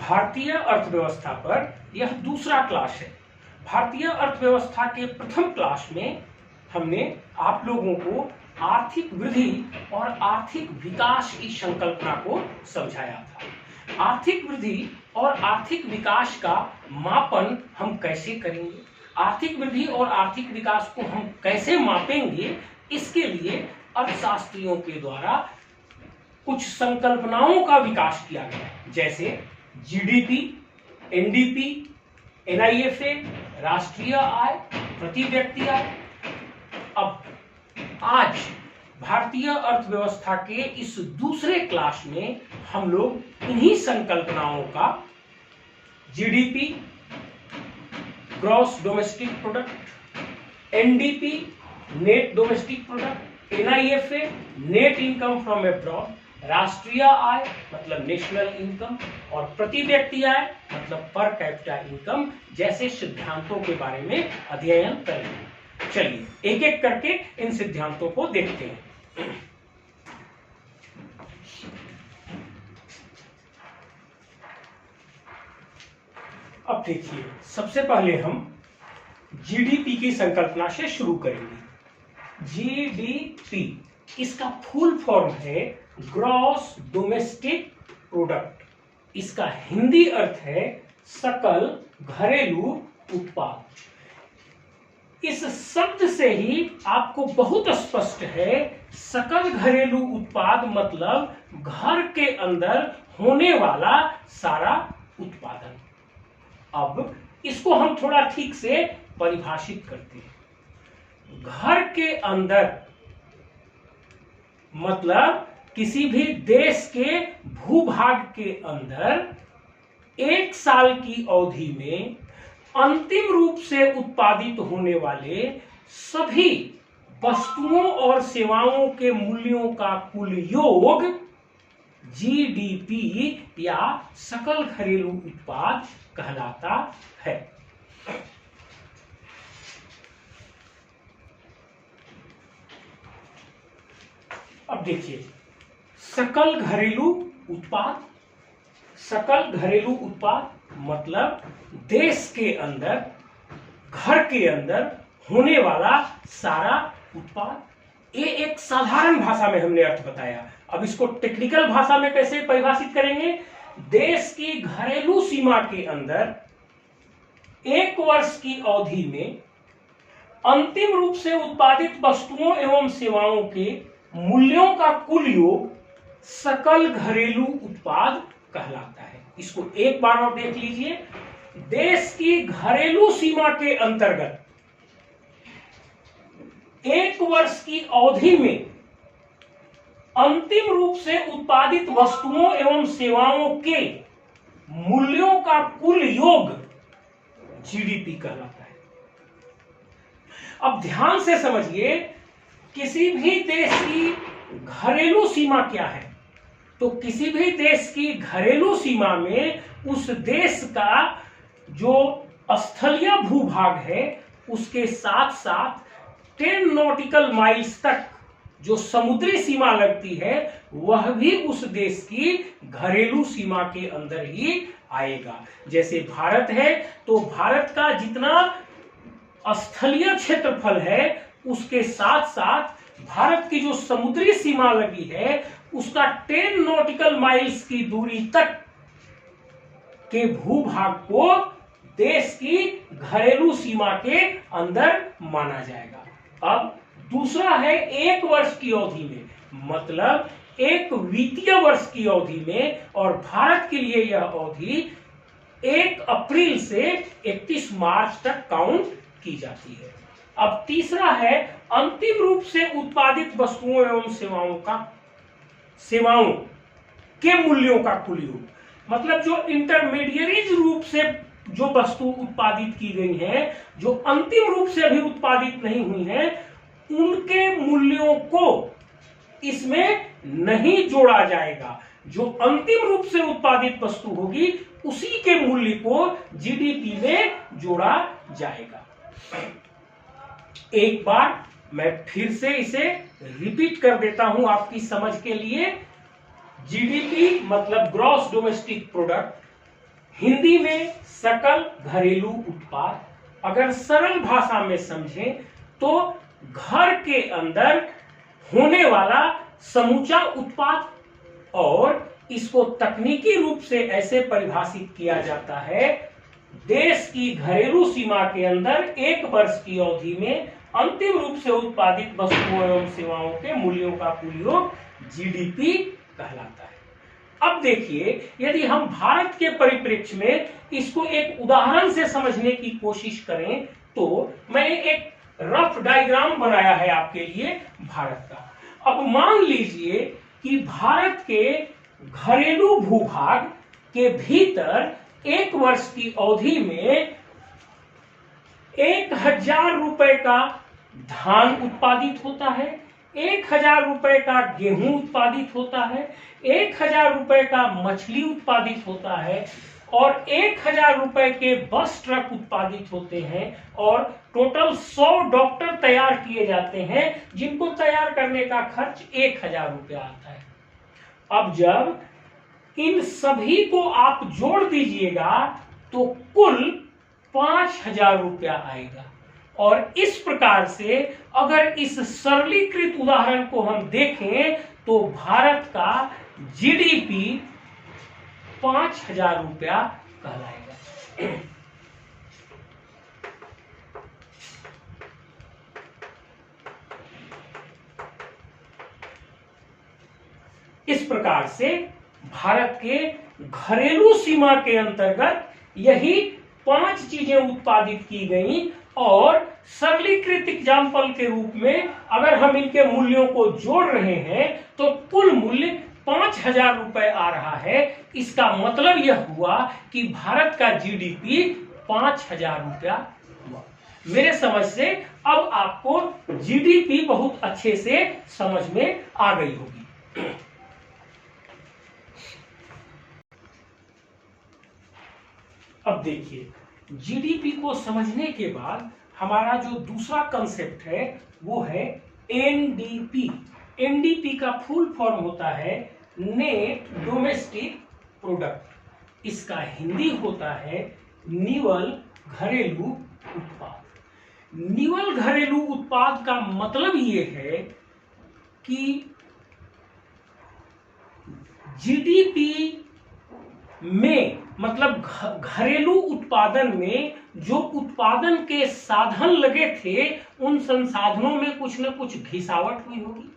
भारतीय अर्थव्यवस्था पर यह दूसरा क्लास है। भारतीय अर्थव्यवस्था के प्रथम क्लास में हमने आप लोगों को आर्थिक वृद्धि और आर्थिक विकास की संकल्पना को समझाया था। आर्थिक वृद्धि और आर्थिक विकास का मापन हम कैसे करेंगे, आर्थिक वृद्धि और आर्थिक विकास को हम कैसे मापेंगे, इसके लिए अर्थशास्त्रियों के द्वारा कुछ संकल्पनाओं का विकास किया गया है, जैसे जीडीपी, एनडीपी, एनआईएफए, राष्ट्रीय आय, प्रति व्यक्ति आय। अब आज भारतीय अर्थव्यवस्था के इस दूसरे क्लास में हम लोग इन्हीं संकल्पनाओं का GDP, gross domestic product, NDP, net domestic product, NIFA, net income from abroad, राष्ट्रीय आय मतलब नेशनल इनकम और प्रति व्यक्ति आय मतलब पर कैपिटा इनकम जैसे सिद्धांतों के बारे में अध्ययन करेंगे। चलिए एक एक करके इन सिद्धांतों को देखते हैं। अब देखिए, सबसे पहले हम जीडीपी की संकल्पना से शुरू करेंगे। जीडीपी इसका फुल फॉर्म है ग्रॉस डोमेस्टिक प्रोडक्ट। इसका हिंदी अर्थ है सकल घरेलू उत्पाद। इस शब्द से ही आपको बहुत स्पष्ट है, सकल घरेलू उत्पाद मतलब घर के अंदर होने वाला सारा उत्पादन। अब इसको हम थोड़ा ठीक से परिभाषित करते हैं। घर के अंदर मतलब किसी भी देश के भूभाग के अंदर एक साल की अवधि में अंतिम रूप से उत्पादित होने वाले सभी वस्तुओं और सेवाओं के मूल्यों का कुल योग जीडीपी या सकल घरेलू उत्पाद कहलाता है। अब देखिए, सकल घरेलू उत्पाद, सकल घरेलू उत्पाद मतलब देश के अंदर, घर के अंदर होने वाला सारा उत्पाद। ये एक साधारण भाषा में हमने अर्थ बताया। अब इसको टेक्निकल भाषा में कैसे परिभाषित करेंगे? देश की घरेलू सीमा के अंदर एक वर्ष की अवधि में अंतिम रूप से उत्पादित वस्तुओं एवं सेवाओं के मूल्यों का कुल योग सकल घरेलू उत्पाद कहलाता है। इसको एक बार और देख लीजिए। देश की घरेलू सीमा के अंतर्गत एक वर्ष की अवधि में अंतिम रूप से उत्पादित वस्तुओं एवं सेवाओं के मूल्यों का कुल योग जीडीपी कहलाता है। अब ध्यान से समझिए, किसी भी देश की घरेलू सीमा क्या है? तो किसी भी देश की घरेलू सीमा में उस देश का जो स्थलीय भूभाग है उसके साथ साथ 10 नॉटिकल माइल्स तक जो समुद्री सीमा लगती है वह भी उस देश की घरेलू सीमा के अंदर ही आएगा। जैसे भारत है तो भारत का जितना स्थलीय क्षेत्रफल है उसके साथ साथ भारत की जो समुद्री सीमा लगी है उसका 10 नॉटिकल माइल्स की दूरी तक के भूभाग को देश की घरेलू सीमा के अंदर माना जाएगा। अब दूसरा है एक वर्ष की अवधि में, मतलब एक वित्तीय वर्ष की अवधि में, और भारत के लिए यह अवधि 1 अप्रैल से 31 मार्च तक काउंट की जाती है। अब तीसरा है अंतिम रूप से उत्पादित वस्तुओं एवं सेवाओं के मूल्यों का कुल योग, मतलब जो इंटरमीडिएट रूप से जो वस्तु उत्पादित की गई है, जो अंतिम रूप से अभी उत्पादित नहीं हुई है, उनके मूल्यों को इसमें नहीं जोड़ा जाएगा। जो अंतिम रूप से उत्पादित वस्तु होगी उसी के मूल्य को जीडीपी में जोड़ा जाएगा। एक बार मैं फिर से इसे रिपीट कर देता हूं आपकी समझ के लिए। जीडीपी मतलब ग्रॉस डोमेस्टिक प्रोडक्ट, हिंदी में सकल घरेलू उत्पाद, अगर सरल भाषा में समझें तो घर के अंदर होने वाला समूचा उत्पाद, और इसको तकनीकी रूप से ऐसे परिभाषित किया जाता है, देश की घरेलू सीमा के अंदर एक वर्ष की अवधि में अंतिम रूप से उत्पादित वस्तुओं एवं सेवाओं के मूल्यों का कुल योग जीडीपी कहलाता है। अब देखिए, यदि हम भारत के परिप्रेक्ष्य में इसको एक उदाहरण से समझने की कोशिश करें तो मैंने एक रफ डायग्राम बनाया है आपके लिए भारत का। अब मान लीजिए कि भारत के घरेलू भूभाग के भीतर एक वर्ष की अवधि में 1000 रुपए का धान उत्पादित होता है, 1000 रुपए का गेहूं उत्पादित होता है, 1000 रुपए का मछली उत्पादित होता है और 1000 रुपए के बस ट्रक उत्पादित होते हैं, और टोटल 100 डॉक्टर तैयार किए जाते हैं जिनको तैयार करने का खर्च 1000 रुपया आता है। अब जब इन सभी को आप जोड़ दीजिएगा तो कुल 5000 रुपया आएगा। और इस प्रकार से अगर इस सरलीकृत उदाहरण को हम देखें तो भारत का जीडीपी 5000 रुपया कहलाएगा। इस प्रकार से भारत के घरेलू सीमा के अंतर्गत यही 5 चीजें उत्पादित की गई, और सरलीकृत एग्जाम्पल के रूप में अगर हम इनके मूल्यों को जोड़ रहे हैं तो कुल मूल्य 5000 रुपए आ रहा है। इसका मतलब यह हुआ कि भारत का जीडीपी 5000 रुपया हुआ। मेरे समझ से अब आपको जीडीपी बहुत अच्छे से समझ में आ गई होगी। अब देखिए, जीडीपी को समझने के बाद हमारा जो दूसरा कंसेप्ट है वो है एनडीपी। एनडीपी का फुल फॉर्म होता है नेट डोमेस्टिक प्रोडक्ट। इसका हिंदी होता है निवल घरेलू उत्पाद। निवल घरेलू उत्पाद का मतलब ये है कि जीडीपी में, मतलब घरेलू उत्पादन में जो उत्पादन के साधन लगे थे उन संसाधनों में कुछ न कुछ घिसावट हुई होगी,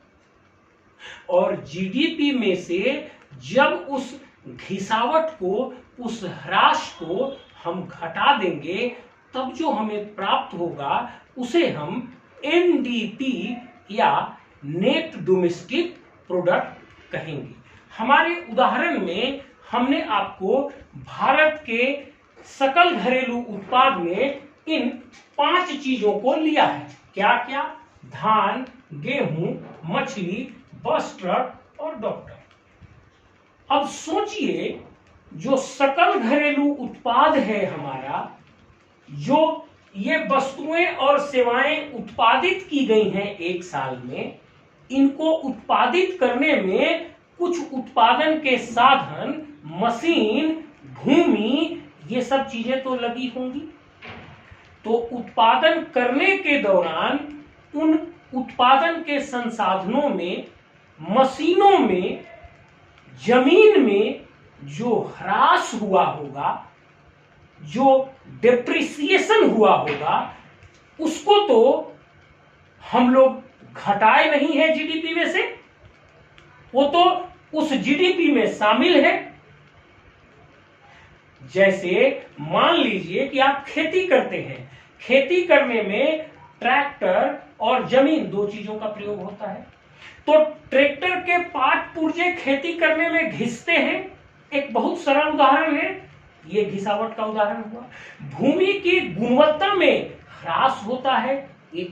और जीडीपी में से जब उस घिसावट को, उस ह्रास को हम घटा देंगे तब जो हमें प्राप्त होगा उसे हम एनडीपी या नेट डोमेस्टिक प्रोडक्ट कहेंगे। हमारे उदाहरण में हमने आपको भारत के सकल घरेलू उत्पाद में इन 5 चीजों को लिया है। क्या क्या? धान, गेहूं, मछली, बस ट्रक और डॉक्टर। अब सोचिए, जो सकल घरेलू उत्पाद है हमारा, जो ये वस्तुएं और सेवाएं उत्पादित की गई हैं एक साल में, इनको उत्पादित करने में कुछ उत्पादन के साधन, मशीन, भूमि, ये सब चीजें तो लगी होंगी। तो उत्पादन करने के दौरान उन उत्पादन के संसाधनों में, मशीनों में, जमीन में जो ह्रास हुआ होगा, जो डेप्रिसिएशन हुआ होगा, उसको तो हम लोग घटाए नहीं है जीडीपी में से, वो तो उस जीडीपी में शामिल है। जैसे मान लीजिए कि आप खेती करते हैं, खेती करने में ट्रैक्टर और जमीन, 2 चीजों का प्रयोग होता है। तो ट्रैक्टर के पार्ट पुर्जे खेती करने में घिसते हैं, एक बहुत सरल उदाहरण है, ये घिसावट का उदाहरण हुआ। भूमि की गुणवत्ता में ह्रास होता है, ये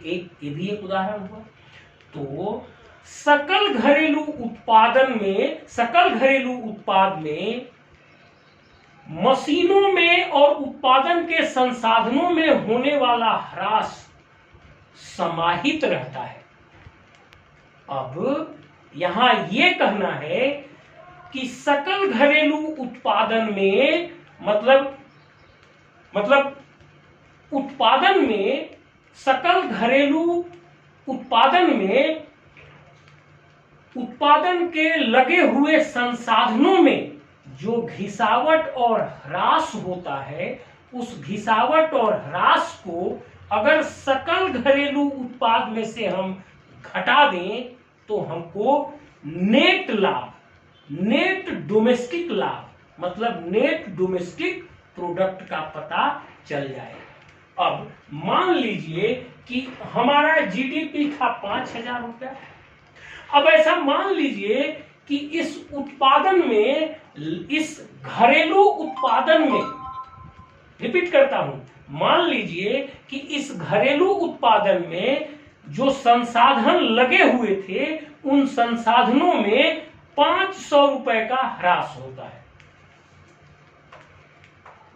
भी एक उदाहरण हुआ। तो सकल घरेलू उत्पाद में मशीनों में और उत्पादन के संसाधनों में होने वाला ह्रास समाहित रहता है। अब यहां यह कहना है कि सकल घरेलू उत्पादन में मतलब उत्पादन में, सकल घरेलू उत्पादन में उत्पादन के लगे हुए संसाधनों में जो घिसावट और ह्रास होता है, उस घिसावट और ह्रास को अगर सकल घरेलू उत्पाद में से हम घटा दें तो हमको नेट लाभ, नेट डोमेस्टिक लाभ, मतलब नेट डोमेस्टिक प्रोडक्ट का पता चल जाएगा। अब मान लीजिए कि हमारा जीडीपी था 5,000 रुपया। अब ऐसा मान लीजिए कि इस उत्पादन में, इस घरेलू उत्पादन में, रिपीट करता हूं, मान लीजिए कि इस घरेलू उत्पादन में जो संसाधन लगे हुए थे उन संसाधनों में 500 रुपए का ह्रास होता है।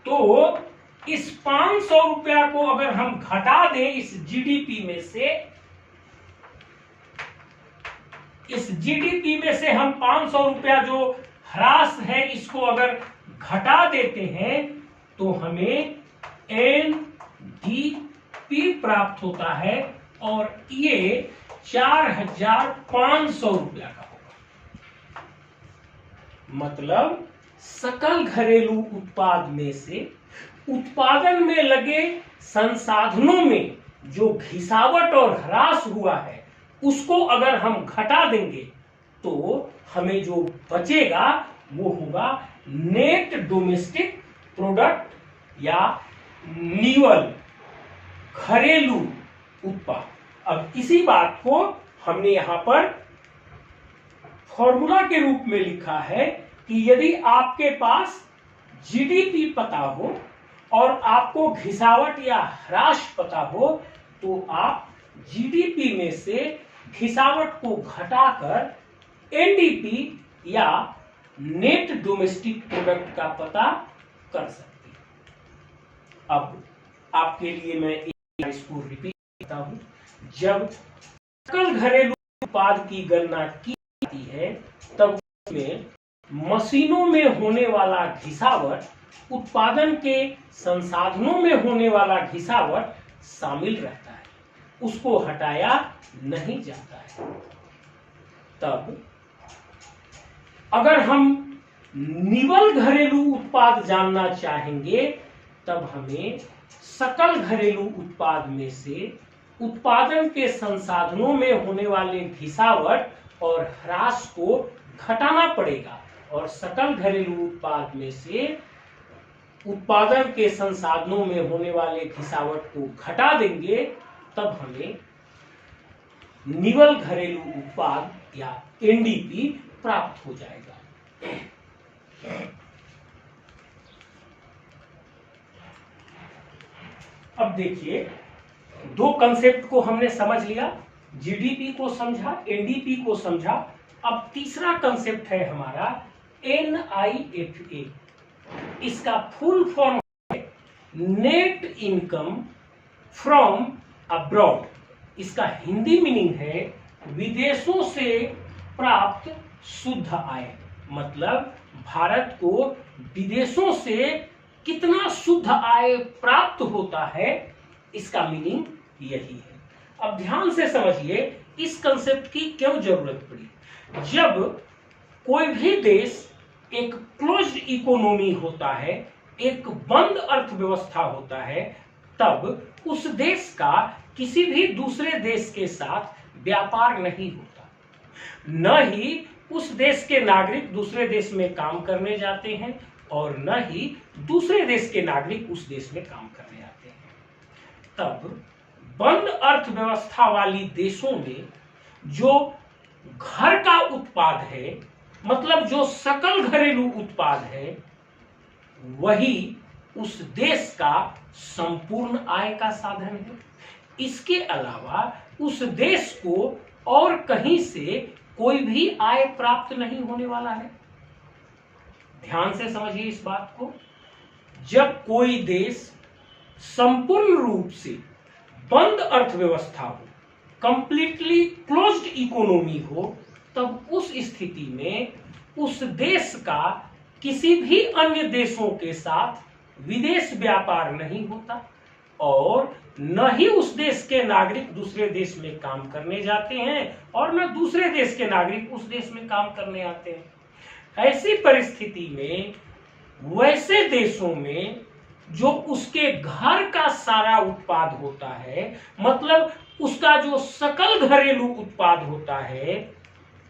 तो इस 500 रुपया को अगर हम घटा दें इस जीडीपी में से, इस जीडीपी में से हम 500 रुपया जो ह्रास है इसको अगर घटा देते हैं तो हमें एनडीपी प्राप्त होता है और ये 4,500 रुपया का होगा। मतलब सकल घरेलू उत्पाद में से उत्पादन में लगे संसाधनों में जो घिसावट और ह्रास हुआ है उसको अगर हम घटा देंगे तो हमें जो बचेगा वो होगा नेट डोमेस्टिक प्रोडक्ट या निवल घरेलू उत्पाद। अब इसी बात को हमने यहां पर फॉर्मूला के रूप में लिखा है कि यदि आपके पास जीडीपी पता हो और आपको घिसावट या ह्रास पता हो तो आप जीडीपी में से घिसावट को घटाकर एनडीपी या नेट डोमेस्टिक प्रोडक्ट का पता कर सकते हैं। अब आपके लिए मैं इसको रिपीट करता हूं। जब सकल घरेलू उत्पाद की गणना की जाती है तब उसमें मशीनों में होने वाला घिसावट, उत्पादन के संसाधनों में होने वाला घिसावट शामिल रहता है, उसको हटाया नहीं जाता है। तब अगर हम निवल घरेलू उत्पाद जानना चाहेंगे तब हमें सकल घरेलू उत्पाद में से उत्पादन के संसाधनों में होने वाले घिसावट और ह्रास को घटाना पड़ेगा और सकल घरेलू उत्पाद में से उत्पादन के संसाधनों में होने वाले घिसावट को घटा देंगे तब हमें निवल घरेलू उत्पाद या एनडीपी प्राप्त हो जाएगा। अब देखिए, दो कंसेप्ट को हमने समझ लिया, जीडीपी को समझा, एनडीपी को समझा। अब तीसरा कंसेप्ट है हमारा NIFA। इसका फुल फॉर्म है नेट इनकम फ्रॉम अब्रॉड। इसका हिंदी मीनिंग है विदेशों से प्राप्त शुद्ध आय। मतलब भारत को विदेशों से कितना शुद्ध आय प्राप्त होता है, इसका मीनिंग यही है। अब ध्यान से समझिए इस कंसेप्ट की क्यों जरूरत पड़ी। जब कोई भी देश एक क्लोज्ड इकोनॉमी होता है, एक बंद अर्थव्यवस्था होता है, तब उस देश का किसी भी दूसरे देश के साथ व्यापार नहीं होता। न ही उस देश के नागरिक दूसरे देश में काम करने जाते हैं और न ही दूसरे देश के नागरिक उस देश में काम करने आते हैं। तब बंद अर्थव्यवस्था वाली देशों में जो घर का उत्पाद है, मतलब जो सकल घरेलू उत्पाद है, वही उस देश का संपूर्ण आय का साधन है। इसके अलावा उस देश को और कहीं से कोई भी आय प्राप्त नहीं होने वाला है। ध्यान से समझिए इस बात को। जब कोई देश संपूर्ण रूप से बंद अर्थव्यवस्था हो, कंप्लीटली क्लोज्ड इकोनॉमी हो, तब उस स्थिति में उस देश का किसी भी अन्य देशों के साथ विदेश व्यापार नहीं होता और न ही उस देश के नागरिक दूसरे देश में काम करने जाते हैं और न दूसरे देश के नागरिक उस देश में काम करने आते हैं। ऐसी परिस्थिति में वैसे देशों में जो उसके घर का सारा उत्पाद होता है, मतलब उसका जो सकल घरेलू उत्पाद होता है,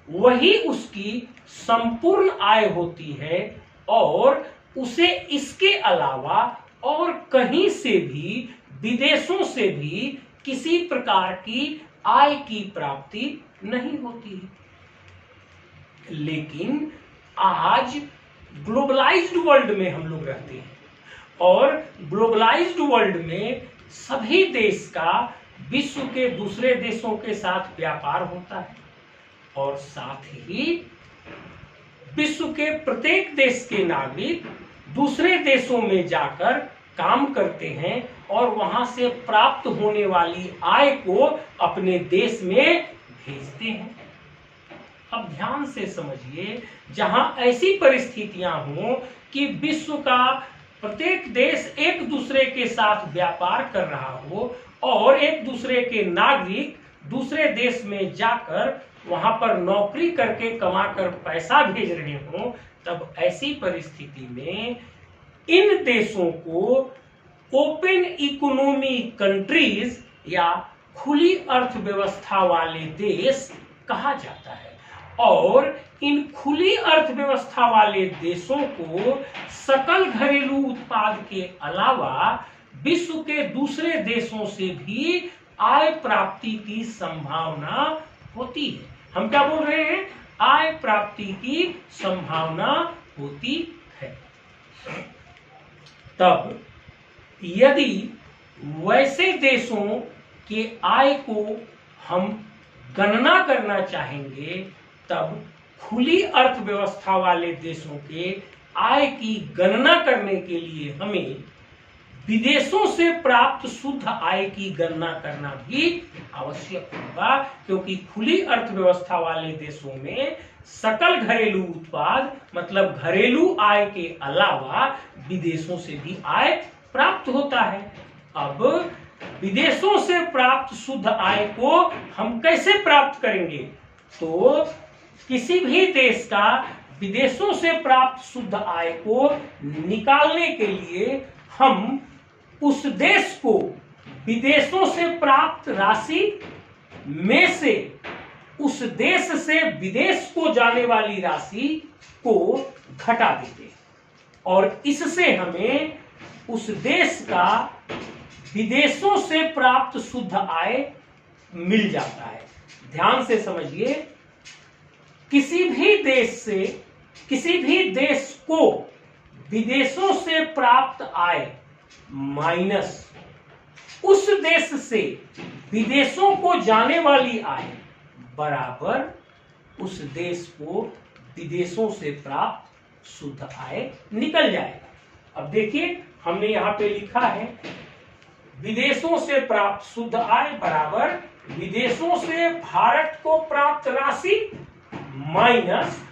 वही उसकी संपूर्ण आय होती है और उसे इसके अलावा और कहीं से भी, विदेशों से भी किसी प्रकार की आय की प्राप्ति नहीं होती है। लेकिन आज ग्लोबलाइज्ड वर्ल्ड में हम लोग रहते हैं और ग्लोबलाइज्ड वर्ल्ड में सभी देश का विश्व के दूसरे देशों के साथ व्यापार होता है और साथ ही विश्व के प्रत्येक देश के नागरिक दूसरे देशों में जाकर काम करते हैं और वहां से प्राप्त होने वाली आय को अपने देश में भेजते हैं। अब ध्यान से समझिए, जहां ऐसी परिस्थितियां हों कि विश्व का प्रत्येक देश एक दूसरे के साथ व्यापार कर रहा हो और एक दूसरे के नागरिक दूसरे देश में जाकर वहां पर नौकरी करके कमाकर पैसा भेज रहे हों, तब ऐसी परिस्थिति में इन देशों को ओपन इकोनॉमी कंट्रीज या खुली अर्थव्यवस्था वाले देश कहा जाता है और इन खुली अर्थव्यवस्था वाले देशों को सकल घरेलू उत्पाद के अलावा विश्व के दूसरे देशों से भी आय प्राप्ति की संभावना होती है। हम क्या बोल रहे हैं? आय प्राप्ति की संभावना होती है। तब यदि वैसे देशों के आय को हम गणना करना चाहेंगे, तब खुली अर्थव्यवस्था वाले देशों के आय की गणना करने के लिए हमें विदेशों से प्राप्त शुद्ध आय की गणना करना भी आवश्यक होगा, क्योंकि खुली अर्थव्यवस्था वाले देशों में सकल घरेलू उत्पाद मतलब घरेलू आय के अलावा विदेशों से भी आय प्राप्त होता है। अब विदेशों से प्राप्त शुद्ध आय को हम कैसे प्राप्त करेंगे? तो किसी भी देश का विदेशों से प्राप्त शुद्ध आय को निकालने के लिए हम उस देश को विदेशों से प्राप्त राशि में से उस देश से विदेश को जाने वाली राशि को घटा देते और इससे हमें उस देश का विदेशों से प्राप्त शुद्ध आय मिल जाता है। ध्यान से समझिए, किसी भी देश को विदेशों से प्राप्त आय माइनस उस देश से विदेशों को जाने वाली आय बराबर उस देश को विदेशों से प्राप्त शुद्ध आय निकल जाएगा। अब देखिए, हमने यहाँ पे लिखा है विदेशों से प्राप्त शुद्ध आय बराबर विदेशों से भारत को प्राप्त राशि माइनस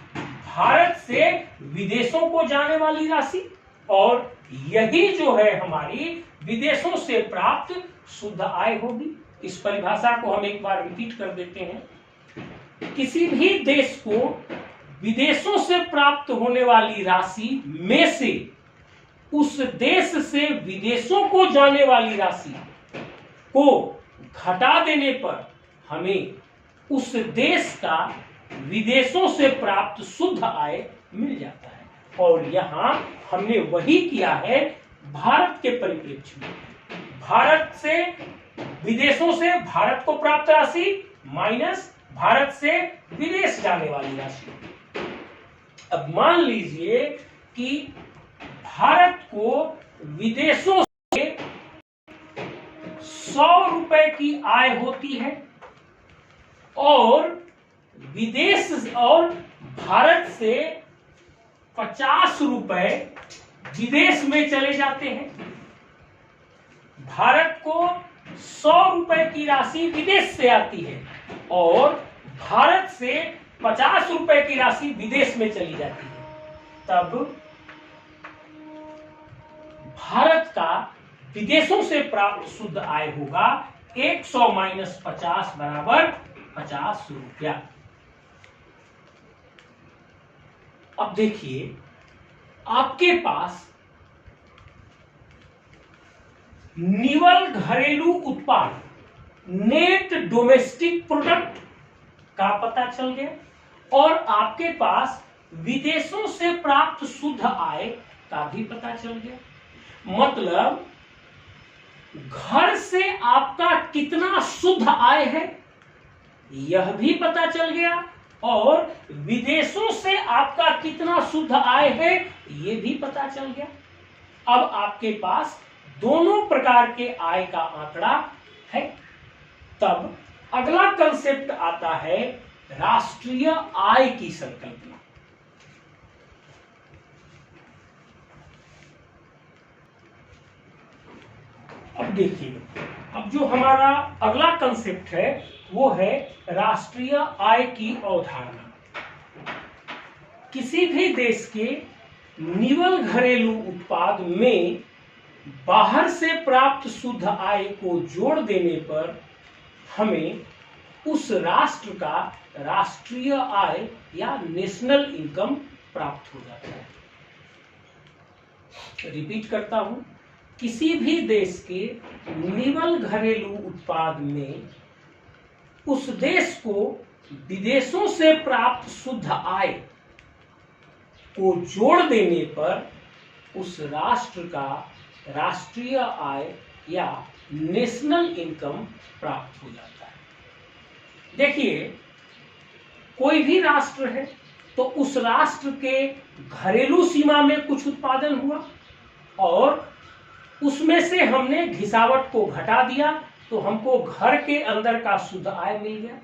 भारत से विदेशों को जाने वाली राशि, और यही जो है हमारी विदेशों से प्राप्त शुद्ध आय होगी। इस परिभाषा को हम एक बार रिपीट कर देते हैं। किसी भी देश को विदेशों से प्राप्त होने वाली राशि में से उस देश से विदेशों को जाने वाली राशि को घटा देने पर हमें उस देश का विदेशों से प्राप्त शुद्ध आय मिल जाता है। और यहाँ हमने वही किया है भारत के परिप्रेक्ष्य में। भारत से विदेशों से भारत को प्राप्त राशि माइनस भारत से विदेश जाने वाली राशि। अब मान लीजिए कि भारत को विदेशों से 100 रुपए की आय होती है और भारत से 50 रुपए विदेश में चले जाते हैं। भारत को 100 रुपए की राशि विदेश से आती है और भारत से 50 रुपए की राशि विदेश में चली जाती है। तब भारत का विदेशों से प्राप्त शुद्ध आय होगा 100 - 50 बराबर 50 रुपया। अब देखिए, आपके पास निवल घरेलू उत्पाद नेट डोमेस्टिक प्रोडक्ट का पता चल गया और आपके पास विदेशों से प्राप्त शुद्ध आय का भी पता चल गया। मतलब घर से आपका कितना शुद्ध आय है यह भी पता चल गया और विदेशों से आपका कितना शुद्ध आय है यह भी पता चल गया। अब आपके पास दोनों प्रकार के आय का आंकड़ा है। तब अगला कंसेप्ट आता है राष्ट्रीय आय की संकल्पना। अब देखिए, अब जो हमारा अगला कंसेप्ट है वो है राष्ट्रीय आय की अवधारणा। किसी भी देश के निवल घरेलू उत्पाद में बाहर से प्राप्त शुद्ध आय को जोड़ देने पर हमें उस राष्ट्र का राष्ट्रीय आय या नेशनल इनकम प्राप्त हो जाता है। रिपीट करता हूं, किसी भी देश के निवल घरेलू उत्पाद में उस देश को विदेशों से प्राप्त शुद्ध आय को जोड़ देने पर उस राष्ट्र का राष्ट्रीय आय या नेशनल इनकम प्राप्त हो जाता है। देखिए, कोई भी राष्ट्र है तो उस राष्ट्र के घरेलू सीमा में कुछ उत्पादन हुआ और उसमें से हमने घिसावट को घटा दिया तो हमको घर के अंदर का शुद्ध आय मिल गया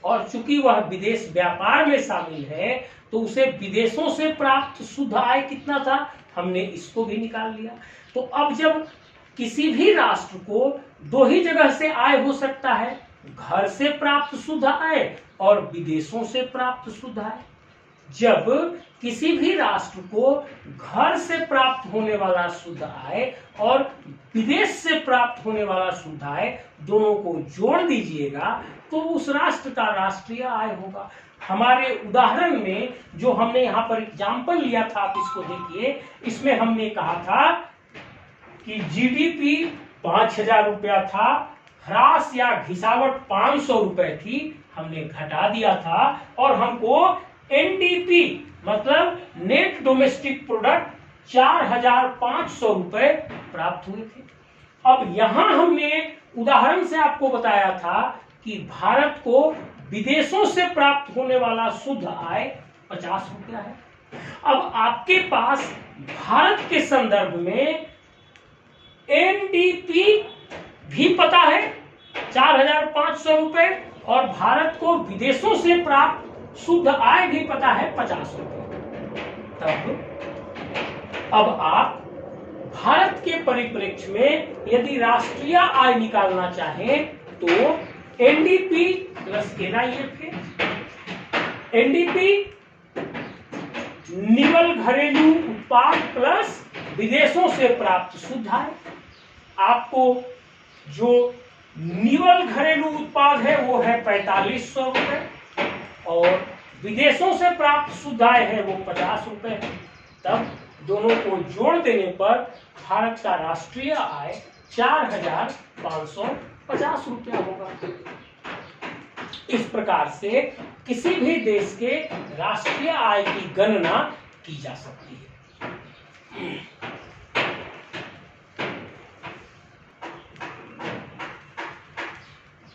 और चूंकि वह विदेश व्यापार में शामिल है तो उसे विदेशों से प्राप्त शुद्ध आय कितना था हमने इसको भी निकाल लिया। तो अब जब किसी भी राष्ट्र को दो ही जगह से आय हो सकता है, घर से प्राप्त शुद्ध आय और विदेशों से प्राप्त शुद्ध आय। जब किसी भी राष्ट्र को घर से प्राप्त होने वाला शुद्ध आय और विदेश से प्राप्त होने वाला शुद्ध आय दोनों को जोड़ दीजिएगा तो उस राष्ट्र का राष्ट्रीय आय होगा। हमारे उदाहरण में जो हमने यहाँ पर एग्जाम्पल लिया था, आप इसको देखिए, इसमें हमने कहा था कि जीडीपी 5,000 रुपया था, ह्रास या घिसावट 500 रुपए थी, हमने घटा दिया था और हमको एनडीपी मतलब नेट डोमेस्टिक प्रोडक्ट 4,500 रुपए प्राप्त हुए थे। अब यहां हमने उदाहरण से आपको बताया था कि भारत को विदेशों से प्राप्त होने वाला शुद्ध आय 50 रुपया है। अब आपके पास भारत के संदर्भ में एनडीपी भी पता है 4,500 रुपए और भारत को विदेशों से प्राप्त शुद्ध आय भी पता है 50 रुपए। तब अब आप भारत के परिप्रेक्ष्य में यदि राष्ट्रीय आय निकालना चाहें तो एनडीपी प्लस एनआईएफ है। एनडीपी निवल घरेलू उत्पाद प्लस विदेशों से प्राप्त शुद्ध आय। आपको जो निवल घरेलू उत्पाद है वो है 4,500 रुपए और विदेशों से प्राप्त शुद्ध आय है वो 50 रुपए है। तब दोनों को जोड़ देने पर भारत का राष्ट्रीय आय 4,550 रुपया होगा। इस प्रकार से किसी भी देश के राष्ट्रीय आय की गणना की जा सकती है।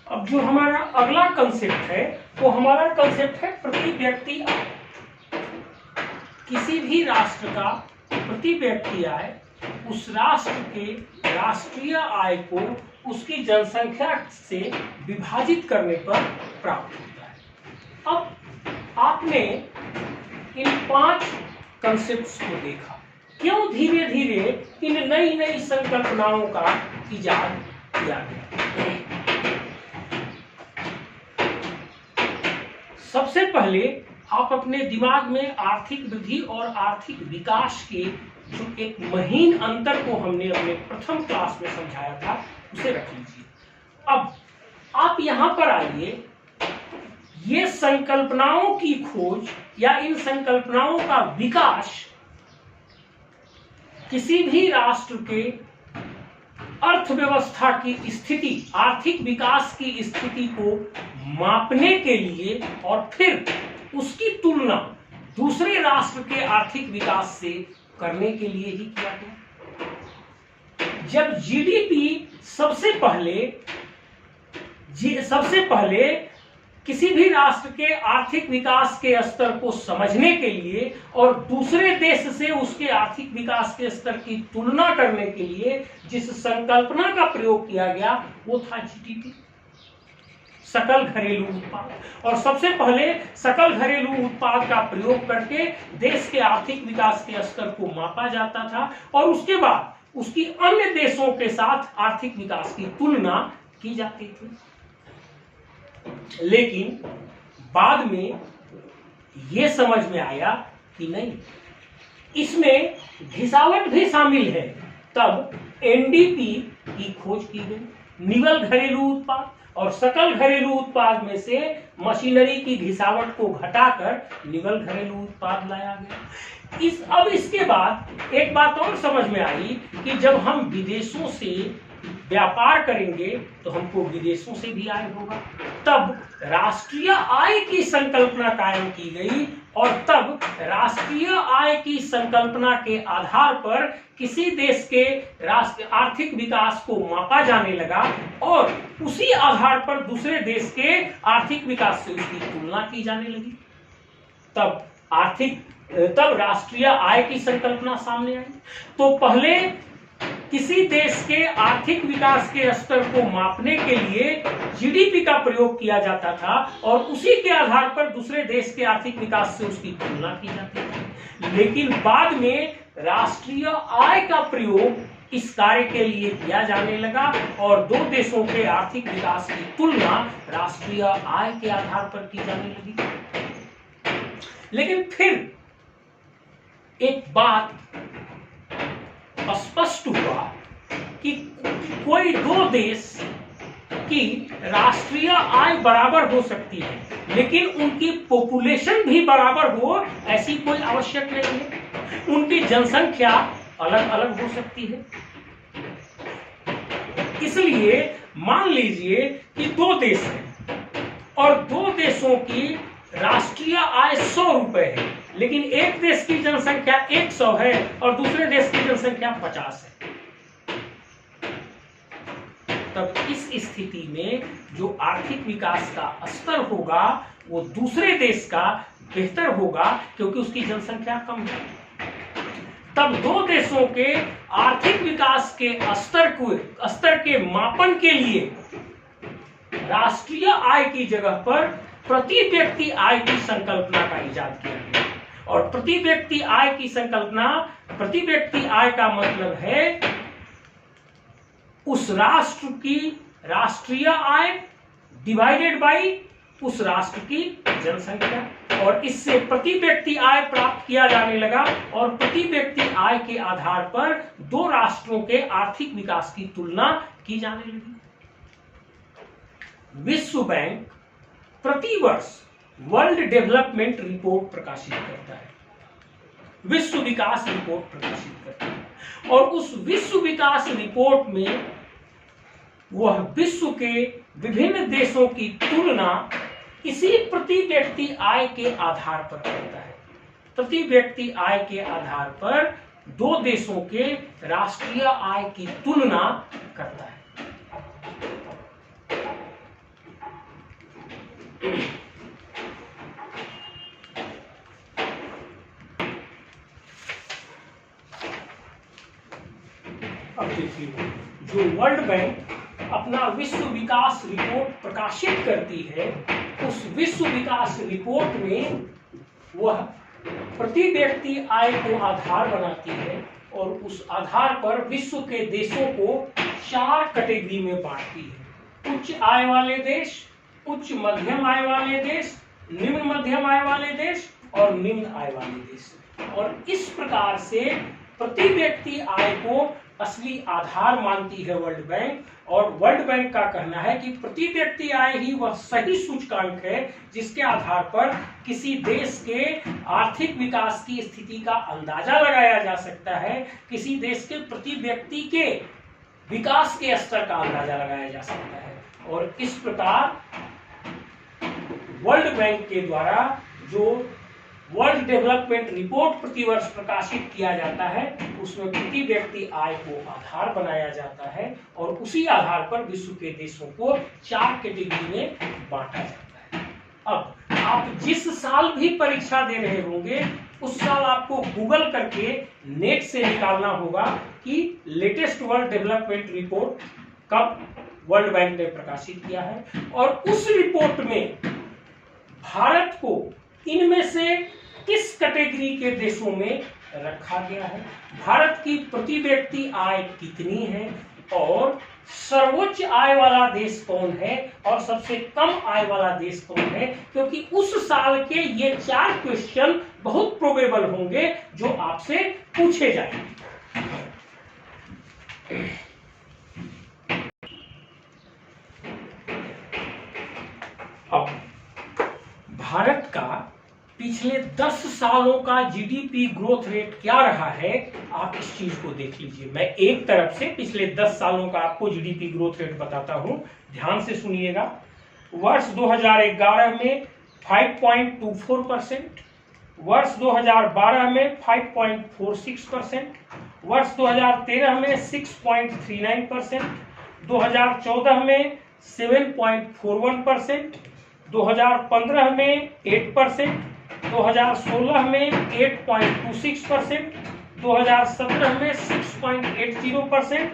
अब जो हमारा अगला कंसेप्ट है वो हमारा कंसेप्ट है प्रति व्यक्ति आय। किसी भी राष्ट्र का प्रति व्यक्ति आय उस राष्ट्र के राष्ट्रीय आय को उसकी जनसंख्या से विभाजित करने पर प्राप्त होता है। अब आपने इन 5 कंसेप्ट्स को देखा, क्यों धीरे धीरे इन नई नई संकल्पनाओं का इजाद किया गया। सबसे पहले आप अपने दिमाग में आर्थिक वृद्धि और आर्थिक विकास के जो एक महीन अंतर को हमने अपने प्रथम क्लास में समझाया था उसे रख लीजिए। अब आप यहां पर आइए, ये संकल्पनाओं की खोज या इन संकल्पनाओं का विकास किसी भी राष्ट्र के अर्थव्यवस्था की स्थिति, आर्थिक विकास की स्थिति को मापने के लिए और फिर उसकी तुलना दूसरे राष्ट्र के आर्थिक विकास से करने के लिए ही किया गया। जब जीडीपी सबसे पहले किसी भी राष्ट्र के आर्थिक विकास के स्तर को समझने के लिए और दूसरे देश से उसके आर्थिक विकास के स्तर की तुलना करने के लिए जिस संकल्पना का प्रयोग किया गया वो था जीडीपी, सकल घरेलू उत्पाद। और सबसे पहले सकल घरेलू उत्पाद का प्रयोग करके देश के आर्थिक विकास के स्तर को मापा जाता था और उसके बाद उसकी अन्य देशों के साथ आर्थिक विकास की तुलना की जाती थी। लेकिन बाद में यह समझ में आया कि नहीं, इसमें घिसावट भी शामिल है। तब एनडीपी की खोज की गई। निवल घरेलू उत्पाद और सकल घरेलू उत्पाद में से मशीनरी की घिसावट को घटाकर निवल घरेलू उत्पाद लाया गया। अब इसके बाद एक बात और समझ में आई कि जब हम विदेशों से व्यापार करेंगे तो हमको विदेशों से भी आय होगा। तब राष्ट्रीय आय की संकल्पना कायम की गई और तब राष्ट्रीय आय की संकल्पना के आधार पर किसी देश के आर्थिक विकास को मापा जाने लगा और उसी आधार पर दूसरे देश के आर्थिक विकास से उसकी तुलना की जाने लगी। तब राष्ट्रीय आय की संकल्पना सामने आई। तो पहले किसी देश के आर्थिक विकास के स्तर को मापने के लिए जीडीपी का प्रयोग किया जाता था और उसी के आधार पर दूसरे देश के आर्थिक विकास से उसकी तुलना की जाती थी। लेकिन बाद में राष्ट्रीय आय का प्रयोग इस कार्य के लिए किया जाने लगा और दो देशों के आर्थिक विकास की तुलना राष्ट्रीय आय के आधार पर की जाने लगी। लेकिन फिर एक बात स्पष्ट हुआ कि कोई दो देश की राष्ट्रीय आय बराबर हो सकती है लेकिन उनकी पॉपुलेशन भी बराबर हो ऐसी कोई आवश्यक नहीं है। उनकी जनसंख्या अलग अलग हो सकती है। इसलिए मान लीजिए कि दो देश हैं और दो देशों की राष्ट्रीय आय 100 रुपए है, लेकिन एक देश की जनसंख्या 100 है और दूसरे देश की जनसंख्या 50 है। तब इस स्थिति में जो आर्थिक विकास का स्तर होगा वो दूसरे देश का बेहतर होगा क्योंकि उसकी जनसंख्या कम है। तब दो देशों के आर्थिक विकास के स्तर के मापन के लिए राष्ट्रीय आय की जगह पर प्रति व्यक्ति आय की संकल्पना का इजाद किया गया। और प्रति व्यक्ति आय की संकल्पना, प्रति व्यक्ति आय का मतलब है उस राष्ट्र की राष्ट्रीय आय डिवाइडेड बाय उस राष्ट्र की जनसंख्या, और इससे प्रति व्यक्ति आय प्राप्त किया जाने लगा और प्रति व्यक्ति आय के आधार पर दो राष्ट्रों के आर्थिक विकास की तुलना की जाने लगी। विश्व बैंक प्रति वर्ष वर्ल्ड डेवलपमेंट रिपोर्ट प्रकाशित करता है, विश्व विकास रिपोर्ट प्रकाशित करता है और उस विश्व विकास रिपोर्ट में वह विश्व के विभिन्न देशों की तुलना इसी प्रति व्यक्ति आय के आधार पर करता है। प्रति व्यक्ति आय के आधार पर दो देशों के राष्ट्रीय आय की तुलना करता है। अब देखिए, जो वर्ल्ड बैंक अपना विश्व विकास रिपोर्ट प्रकाशित करती है उस विश्व विकास रिपोर्ट में वह प्रति व्यक्ति आय को आधार बनाती है और उस आधार पर विश्व के देशों को 4 कैटेगरी में बांटती है। उच्च आय वाले देश, उच्च मध्यम आय वाले देश, निम्न मध्यम आय वाले देश और निम्न आय वाले देश। और इस प्रकार से प्रति व्यक्ति आय को असली आधार मानती है वर्ल्ड बैंक, और वर्ल्ड बैंक का कहना है कि प्रति व्यक्ति आय ही वह सही सूचकांक है जिसके आधार पर किसी देश के आर्थिक विकास की स्थिति का अंदाजा लगाया जा सकता है, किसी देश के प्रति व्यक्ति के विकास के स्तर का अंदाजा लगाया जा सकता है। और इस प्रकार वर्ल्ड बैंक के द्वारा जो वर्ल्ड डेवलपमेंट रिपोर्ट प्रतिवर्ष प्रकाशित किया जाता है उसमें प्रति व्यक्ति आय को आधार बनाया जाता है, और उसी आधार पर विश्व के देशों को 4 कैटेगरी में बांटा जाता है। अब आप जिस साल भी परीक्षा दे रहे होंगे उस साल आपको गूगल करके नेट से निकालना होगा कि लेटेस्ट वर्ल्ड डेवलपमेंट रिपोर्ट कब वर्ल्ड बैंक ने प्रकाशित किया है, और उस रिपोर्ट में भारत को इनमें से किस कैटेगरी के देशों में रखा गया है, भारत की प्रति व्यक्ति आय कितनी है, और सर्वोच्च आय वाला देश कौन है और सबसे कम आय वाला देश कौन है, क्योंकि उस साल के ये 4 क्वेश्चन बहुत प्रोबेबल होंगे जो आपसे पूछे जाएंगे। अब भारत का पिछले 10 सालों का जीडीपी ग्रोथ रेट क्या रहा है, आप इस चीज को देख लीजिए। मैं एक तरफ से पिछले 10 सालों का आपको जीडीपी ग्रोथ रेट बताता हूं, ध्यान से सुनिएगा। वर्ष 2011 में 5.24%, वर्ष 2012 में 5.46%, वर्ष 2013 में 6.39%, 2014 में 7.41%, 2015 में 8%, 2016 में 8.26%, 2017 में 6.80%,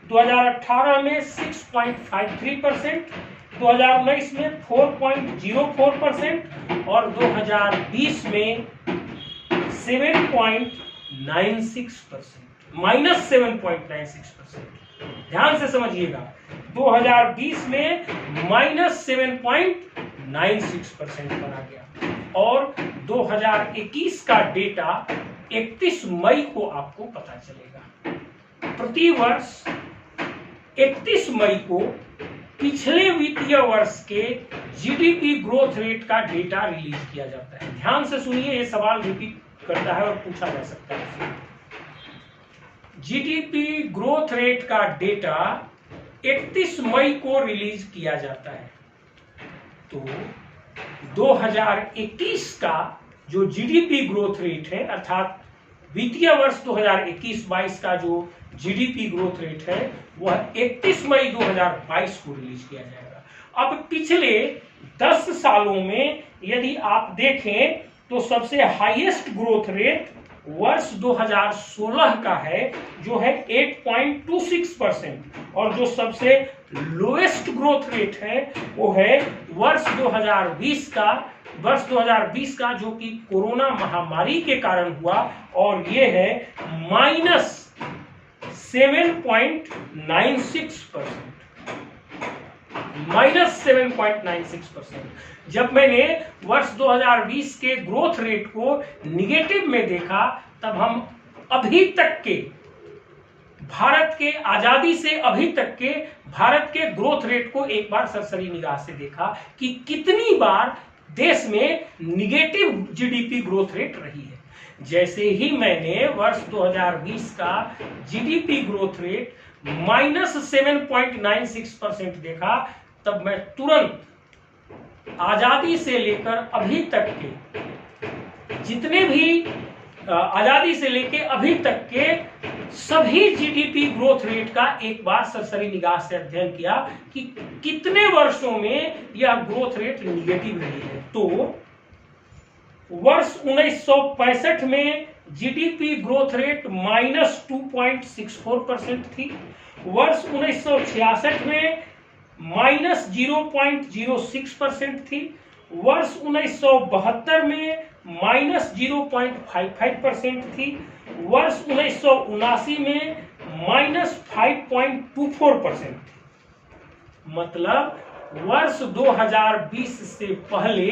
2018 में 6.53%, 2019 में 4.04% और 2020 में 7.96%, -7.96%। ध्यान से समझिएगा, 2020 में -7.96% बना गया, और 2021 का डेटा 31 मई को आपको पता चलेगा। प्रति वर्ष 31 मई को पिछले वित्तीय वर्ष के जीडीपी ग्रोथ रेट का डेटा रिलीज किया जाता है। ध्यान से सुनिए, ये सवाल रिपीट करता है और पूछा जा सकता है। जीडीपी ग्रोथ रेट का डेटा 31 मई को रिलीज किया जाता है। तो 2021 का जो जीडीपी ग्रोथ रेट है, अर्थात वित्तीय वर्ष 2021-22 का जो जीडीपी ग्रोथ रेट है वह 31 मई 2022 को रिलीज किया जाएगा। अब पिछले 10 सालों में यदि आप देखें तो सबसे हाईएस्ट ग्रोथ रेट वर्ष 2016 का है जो है 8.26%, और जो सबसे लोएस्ट ग्रोथ रेट है वो है वर्ष 2020 का जो कि कोरोना महामारी के कारण हुआ, और ये है -7.96%। जब मैंने वर्ष 2020 के ग्रोथ रेट को निगेटिव में देखा तब हम अभी तक के भारत के आजादी से अभी तक के भारत के ग्रोथ रेट को एक बार सरसरी निगाह से देखा कि कितनी बार देश में निगेटिव जीडीपी ग्रोथ रेट रही है। जैसे ही मैंने वर्ष 2020 का जीडीपी ग्रोथ रेट -7.96% देखा तब मैं तुरंत आजादी से लेकर अभी तक के जितने भी आजादी से लेकर अभी तक के सभी जीडीपी ग्रोथ रेट का एक बार सरसरी निगाह से अध्ययन किया कि कितने वर्षों में यह ग्रोथ रेट निगेटिव रही है। तो वर्ष 1965 में जीडीपी ग्रोथ रेट -2.64% थी, वर्ष 1966 में -0.06% थी, वर्ष 1972 में -0.55% थी, वर्ष 1979 में -5.24% थी। मतलब वर्ष 2020 से पहले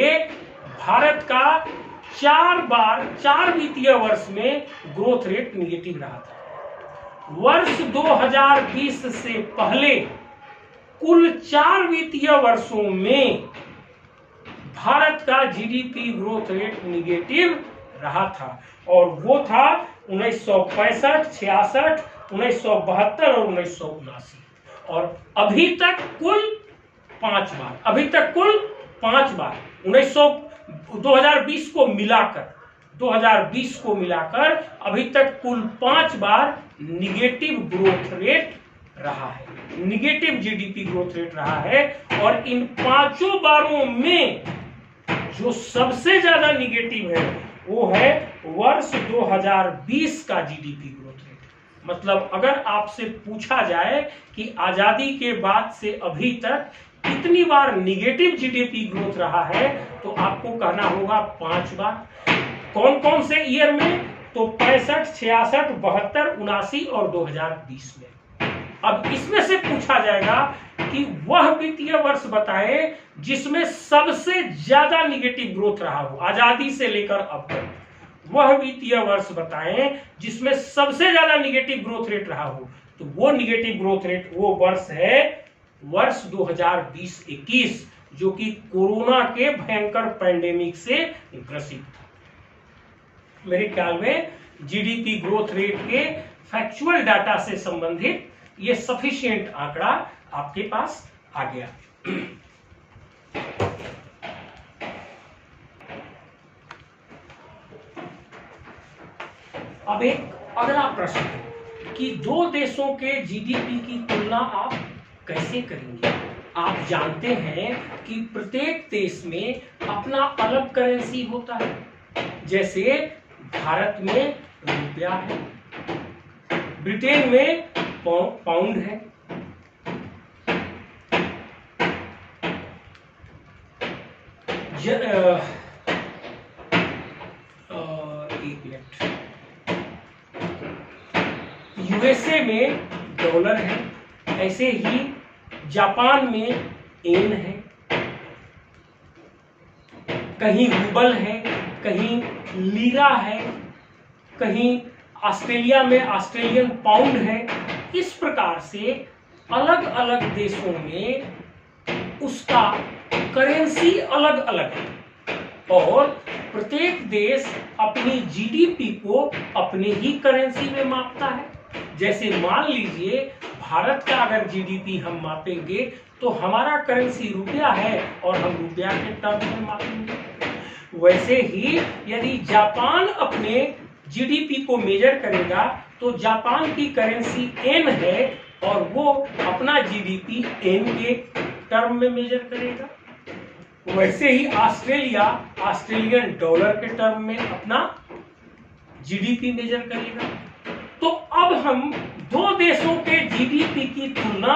भारत का चार वित्तीय वर्ष में ग्रोथ रेट निगेटिव रहा था। वर्ष 2020 से पहले कुल 4 वित्तीय वर्षों में भारत का जीडीपी ग्रोथ रेट निगेटिव रहा था, और वो था 1965, 66, 1972 और 1979। और अभी तक कुल 5 बार 2020 को मिलाकर अभी तक कुल 5 बार निगेटिव ग्रोथ रेट रहा है, निगेटिव जीडीपी ग्रोथ रेट रहा है। और इन 5 बारों में जो सबसे ज्यादा निगेटिव है वो है वर्ष 2020 का जीडीपी ग्रोथ रेट। मतलब अगर आपसे पूछा जाए कि आजादी के बाद से अभी तक कितनी बार निगेटिव जीडीपी ग्रोथ रहा है, तो आपको कहना होगा 5 बार। कौन कौन से ईयर में? तो 65, 66, 72, 79 और 2020 में। अब इसमें से पूछा जाएगा कि वह वित्तीय वर्ष बताए जिसमें सबसे ज्यादा निगेटिव ग्रोथ रहा हो आजादी से लेकर अब तक। वह वित्तीय वर्ष बताएं जिसमें सबसे ज्यादा निगेटिव ग्रोथ रेट रहा हो। तो वो निगेटिव ग्रोथ रेट वो वर्ष है वर्ष 2020-21, जो कि कोरोना के भयंकर पैंडेमिक से ग्रसित था। मेरे ख्याल में जीडीपी ग्रोथ रेट के फैक्चुअल डाटा से संबंधित ये सफिशिएंट आंकड़ा आपके पास आ गया। अब एक अगला प्रश्न है कि 2 देशों के जीडीपी की तुलना आप कैसे करेंगे? आप जानते हैं कि प्रत्येक देश में अपना अलग करेंसी होता है। जैसे भारत में रुपया है, ब्रिटेन में पाउंड है, एक मिनट, यूएसए में डॉलर है, ऐसे ही जापान में येन है, कहीं रूबल है, कहीं लीरा है, कहीं ऑस्ट्रेलिया में ऑस्ट्रेलियन पाउंड है। इस प्रकार से अलग अलग देशों में उसका करेंसी अलग अलग है, और प्रत्येक देश अपनी जीडीपी को अपने ही करेंसी में मापता है। जैसे मान लीजिए भारत का अगर जीडीपी हम मापेंगे तो हमारा करेंसी रुपया है और हम रुपया के टर्म में मापेंगे। वैसे ही यदि जापान अपने जीडीपी को मेजर करेगा तो जापान की करेंसी येन है और वो अपना जीडीपी येन के टर्म में मेजर करेगा। वैसे ही ऑस्ट्रेलिया ऑस्ट्रेलियन डॉलर के टर्म में अपना जीडीपी मेजर करेगा। तो अब हम 2 देशों के जीडीपी की तुलना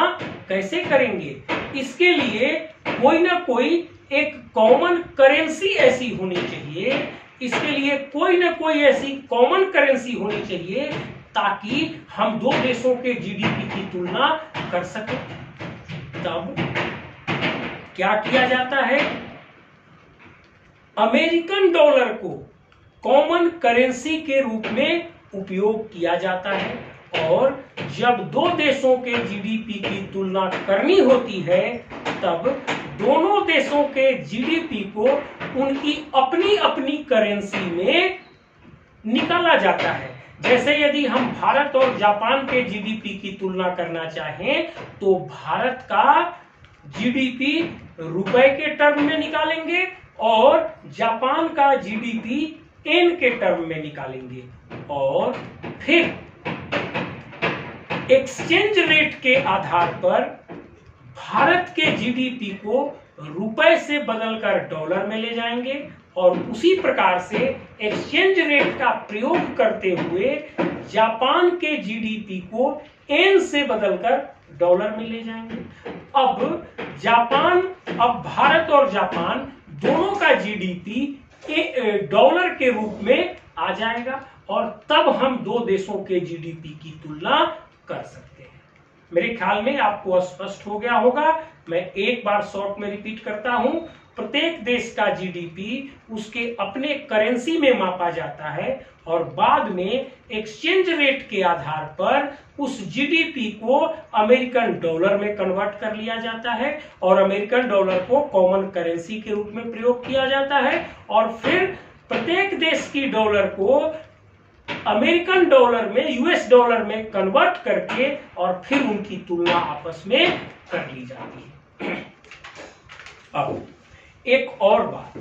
कैसे करेंगे? इसके लिए कोई ना कोई एक कॉमन करेंसी ऐसी होनी चाहिए, इसके लिए कोई ना कोई ऐसी कॉमन करेंसी होनी चाहिए ताकि हम 2 देशों के जीडीपी की तुलना कर सकें। तब क्या किया जाता है? अमेरिकन डॉलर को कॉमन करेंसी के रूप में उपयोग किया जाता है, और जब 2 देशों के जीडीपी की तुलना करनी होती है तब दोनों देशों के जीडीपी को उनकी अपनी अपनी करेंसी में निकाला जाता है। जैसे यदि हम भारत और जापान के जीडीपी की तुलना करना चाहें तो भारत का जीडीपी रुपए के टर्म में निकालेंगे और जापान का जीडीपी येन के टर्म में निकालेंगे, और फिर एक्सचेंज रेट के आधार पर भारत के जीडीपी को रुपए से बदलकर डॉलर में ले जाएंगे, और उसी प्रकार से एक्सचेंज रेट का प्रयोग करते हुए जापान के जीडीपी को येन से बदलकर डॉलर में ले जाएंगे। अब भारत और जापान दोनों का जीडीपी डॉलर के रूप में आ जाएगा, और तब हम 2 देशों के जीडीपी की तुलना कर सकते हैं। मेरे ख्याल में आपको स्पष्ट हो गया होगा। मैं एक बार शॉर्ट में रिपीट करता हूं। प्रत्येक देश का जीडीपी उसके अपने करेंसी में मापा जाता है और बाद में एक्सचेंज रेट के आधार पर उस जीडीपी को अमेरिकन डॉलर में कन्वर्ट कर लिया जाता है और अमेरिकन डॉलर को कॉमन करेंसी के रूप में प्रयोग किया जाता है और फिर प्रत्येक देश की डॉलर को अमेरिकन डॉलर में, यूएस डॉलर में कन्वर्ट करके और फिर उनकी तुलना आपस में कर ली जाती है। अब एक और बात,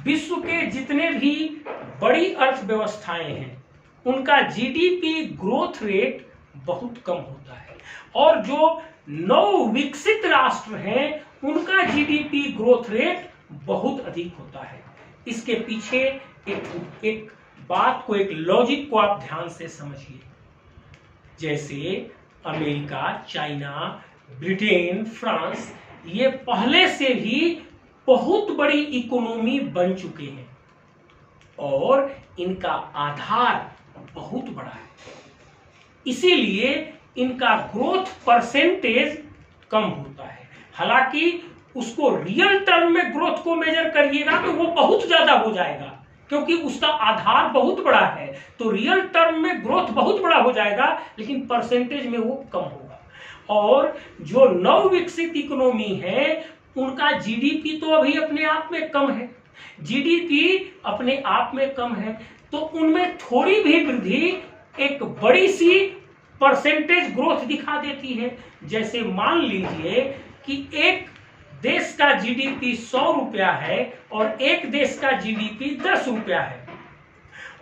विश्व के जितने भी बड़ी अर्थव्यवस्थाएं हैं उनका जीडीपी ग्रोथ रेट बहुत कम होता है और जो नव विकसित राष्ट्र हैं उनका जीडीपी ग्रोथ रेट बहुत अधिक होता है। इसके पीछे एक बात को, एक लॉजिक को आप ध्यान से समझिए। जैसे अमेरिका, चाइना, ब्रिटेन, फ्रांस, ये पहले से ही बहुत बड़ी इकोनॉमी बन चुके हैं और इनका आधार बहुत बड़ा है, इसीलिए इनका ग्रोथ परसेंटेज कम होता है। हालांकि उसको रियल टर्म में ग्रोथ को मेजर करिएगा तो वो बहुत ज्यादा हो जाएगा क्योंकि उसका आधार बहुत बड़ा है, तो रियल टर्म में ग्रोथ बहुत बड़ा हो जाएगा लेकिन परसेंटेज में वो कम होगा। और जो नव विकसित इकोनॉमी है उनका जीडीपी तो अभी अपने आप में कम है, जीडीपी अपने आप में कम है, तो उनमें थोड़ी भी वृद्धि एक बड़ी सी परसेंटेज ग्रोथ दिखा देती है। जैसे मान लीजिए कि एक देश का जीडीपी 100 रुपया है और एक देश का जीडीपी 10 रुपया है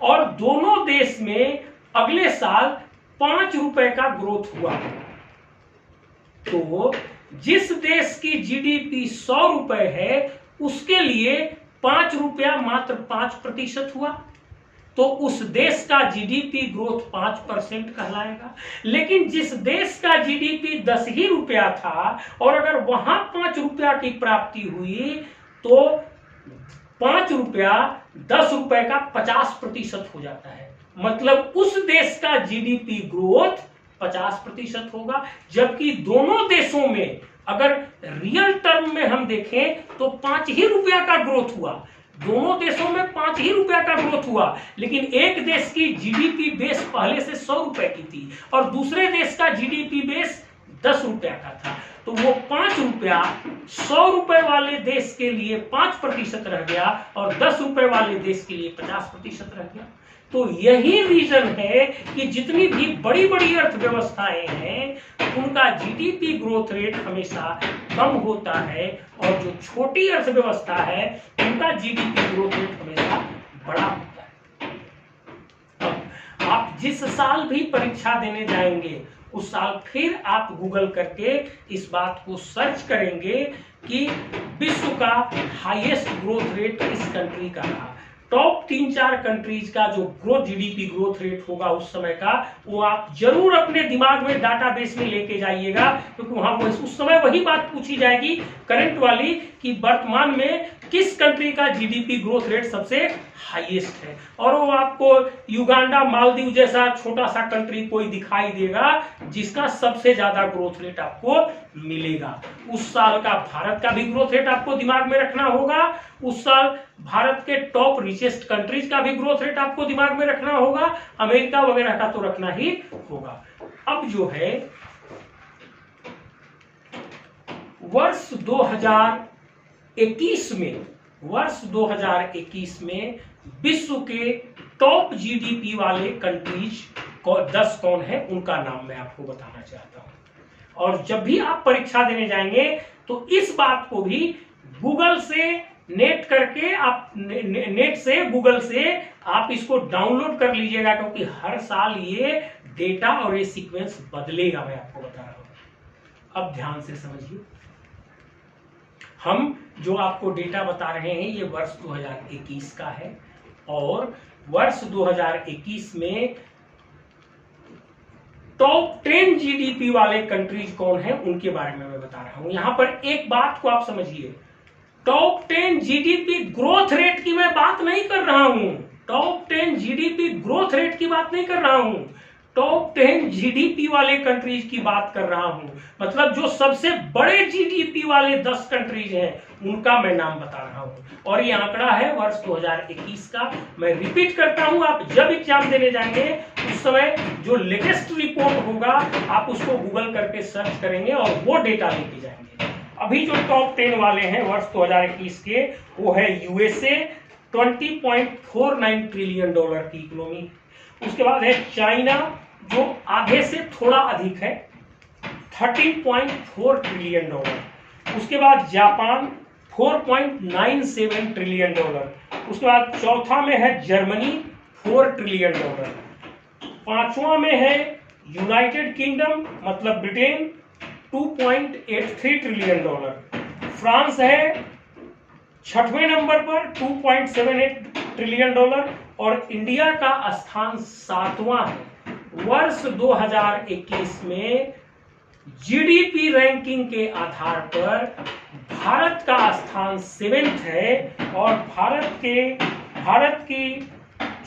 और दोनों देश में अगले साल 5 रुपए का ग्रोथ हुआ, तो जिस देश की जीडीपी 100 रुपए है उसके लिए 5 रुपया मात्र 5% हुआ, तो उस देश का जीडीपी ग्रोथ 5% कहलाएगा। लेकिन जिस देश का जीडीपी 10 ही रुपया था और अगर वहां 5 रुपया की प्राप्ति हुई तो 5 रुपया 10 रुपए का 50% हो जाता है, मतलब उस देश का जीडीपी ग्रोथ 50% होगा। जबकि दोनों देशों में अगर रियल टर्म में हम देखें तो 5 ही रुपया का ग्रोथ हुआ, दोनों देशों में 5 ही रुपया का ग्रोथ हुआ, लेकिन एक देश की जीडीपी बेस पहले से 100 रुपए की थी और दूसरे देश का जीडीपी बेस 10 रुपया का था, तो वो 5 रुपया 100 रुपए वाले देश के लिए 5% रह गया और 10 रुपए वाले देश के लिए 50% रह गया। तो यही रीजन है कि जितनी भी बड़ी बड़ी अर्थव्यवस्थाएं हैं उनका जीडीपी ग्रोथ रेट हमेशा कम होता है और जो छोटी अर्थव्यवस्था है उनका जीडीपी ग्रोथ रेट हमेशा बड़ा होता है। अब आप जिस साल भी परीक्षा देने जाएंगे उस साल फिर आप गूगल करके इस बात को सर्च करेंगे कि विश्व का हाईएस्ट ग्रोथ रेट किस कंट्री का था। टॉप 3-4 कंट्रीज का जो ग्रोथ जीडीपी ग्रोथ रेट होगा उस समय का, वो आप जरूर अपने दिमाग में डाटाबेस में लेके जाइएगा, क्योंकि वहां उस समय वही बात पूछी जाएगी करंट वाली कि वर्तमान में किस कंट्री का जीडीपी ग्रोथ रेट सबसे हाईएस्ट है, और वो आपको युगांडा, मालदीव जैसा छोटा सा कंट्री कोई दिखाई देगा जिसका सबसे ज्यादा ग्रोथ रेट आपको मिलेगा। उस साल का भारत का भी ग्रोथ रेट आपको दिमाग में रखना होगा, उस साल भारत के टॉप रिचेस्ट कंट्रीज का भी ग्रोथ रेट आपको दिमाग में रखना होगा, अमेरिका वगैरह का तो रखना ही होगा। अब जो है वर्ष 2021 में विश्व के टॉप जीडीपी वाले कंट्रीज 10 कौन है उनका नाम मैं आपको बताना चाहता हूं। और जब भी आप परीक्षा देने जाएंगे तो इस बात को भी गूगल से नेट करके आप नेट से गूगल से आप इसको डाउनलोड कर लीजिएगा, क्योंकि हर साल ये डेटा और ये सीक्वेंस बदलेगा, मैं आपको बता रहा हूं। अब ध्यान से समझिए, हम जो आपको डेटा बता रहे हैं ये वर्ष 2021 का है और वर्ष 2021 में टॉप 10 जीडीपी वाले कंट्रीज कौन है उनके बारे में मैं बता रहा हूं। यहां पर एक बात को आप समझिए, टॉप 10 जीडीपी ग्रोथ रेट की मैं बात नहीं कर रहा हूं, टॉप 10 जीडीपी ग्रोथ रेट की बात नहीं कर रहा हूं, टॉप 10 जीडीपी वाले कंट्रीज की बात कर रहा हूं, मतलब जो सबसे बड़े जीडीपी वाले 10 कंट्रीज हैं उनका मैं नाम बता रहा हूं। और ये आंकड़ा है वर्ष 2021 का। मैं रिपीट करता हूं, आप जब एग्जाम देने जाएंगे उस समय जो लेटेस्ट रिपोर्ट होगा आप उसको गूगल करके सर्च करेंगे और वो डेटा लेके जाएंगे। अभी जो टॉप 10 वाले हैं वर्ष 2021 के, वो है यूएसए 20.49 ट्रिलियन डॉलर की इकोनॉमी। उसके बाद है चाइना जो आधे से थोड़ा अधिक है 13.4 ट्रिलियन डॉलर। उसके बाद जापान 4.97 ट्रिलियन डॉलर। उसके बाद चौथा में है जर्मनी 4 ट्रिलियन डॉलर। पांचवा में है यूनाइटेड किंगडम मतलब ब्रिटेन 2.83 ट्रिलियन डॉलर। फ्रांस है छठवें नंबर पर 2.78 ट्रिलियन डॉलर। और इंडिया का स्थान 7वां है। वर्ष 2021 में जीडीपी रैंकिंग के आधार पर भारत का स्थान 7th है और भारत की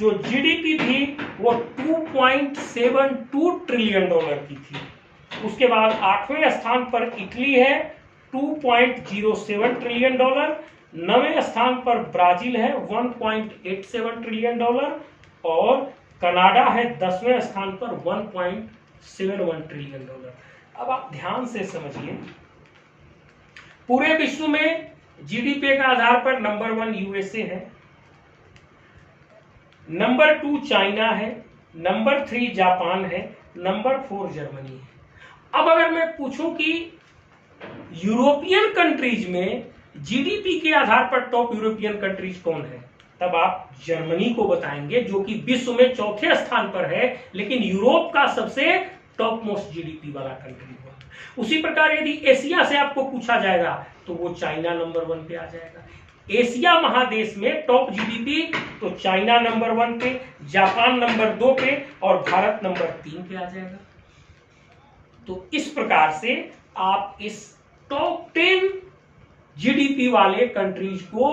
जो जीडीपी थी वो 2.72 ट्रिलियन डॉलर की थी। उसके बाद 8वें स्थान पर इटली है 2.07 ट्रिलियन डॉलर। 9वें स्थान पर ब्राजील है 1.87 ट्रिलियन डॉलर और कनाडा है 10वें स्थान पर 1.71 ट्रिलियन डॉलर। अब आप ध्यान से समझिए, पूरे विश्व में जीडीपी के आधार पर नंबर 1 यूएसए है, नंबर 2 चाइना है, नंबर 3 जापान है, नंबर 4 जर्मनी है। अब अगर मैं पूछूं कि यूरोपियन कंट्रीज में जीडीपी के आधार पर टॉप यूरोपियन कंट्रीज कौन है, तब आप जर्मनी को बताएंगे जो कि विश्व में 4थे स्थान पर है लेकिन यूरोप का सबसे टॉप मोस्ट जीडीपी वाला कंट्री हुआ। उसी प्रकार यदि एशिया से आपको पूछा जाएगा तो वो चाइना नंबर 1 पे आ जाएगा। एशिया महादेश में टॉप जीडीपी तो चाइना नंबर 1 पे, जापान नंबर 2 पे और भारत नंबर 3 पे आ जाएगा। तो इस प्रकार से आप इस टॉप 10 जीडीपी वाले कंट्रीज को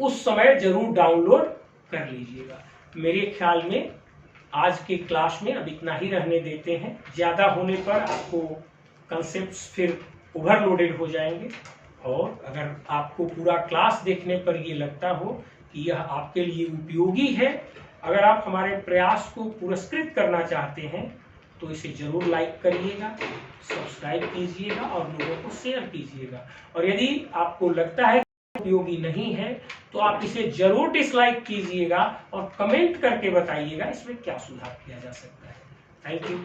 उस समय जरूर डाउनलोड कर लीजिएगा। मेरे ख्याल में आज के क्लास में अब इतना ही रहने देते हैं। ज्यादा होने पर आपको कंसेप्ट्स फिर ओवरलोडेड हो जाएंगे और अगर आपको पूरा क्लास देखने पर ये लगता हो कि यह आपके लिए उपयोगी है, अगर आप हमारे प्रयास को पुरस्कृत करना चाहते हैं तो इसे जरूर लाइक करिएगा, सब्सक्राइब कीजिएगा और लोगों को शेयर कीजिएगा। और यदि आपको लगता है उपयोगी नहीं है तो आप इसे जरूर डिसलाइक कीजिएगा और कमेंट करके बताइएगा इसमें क्या सुधार किया जा सकता है। Thank you.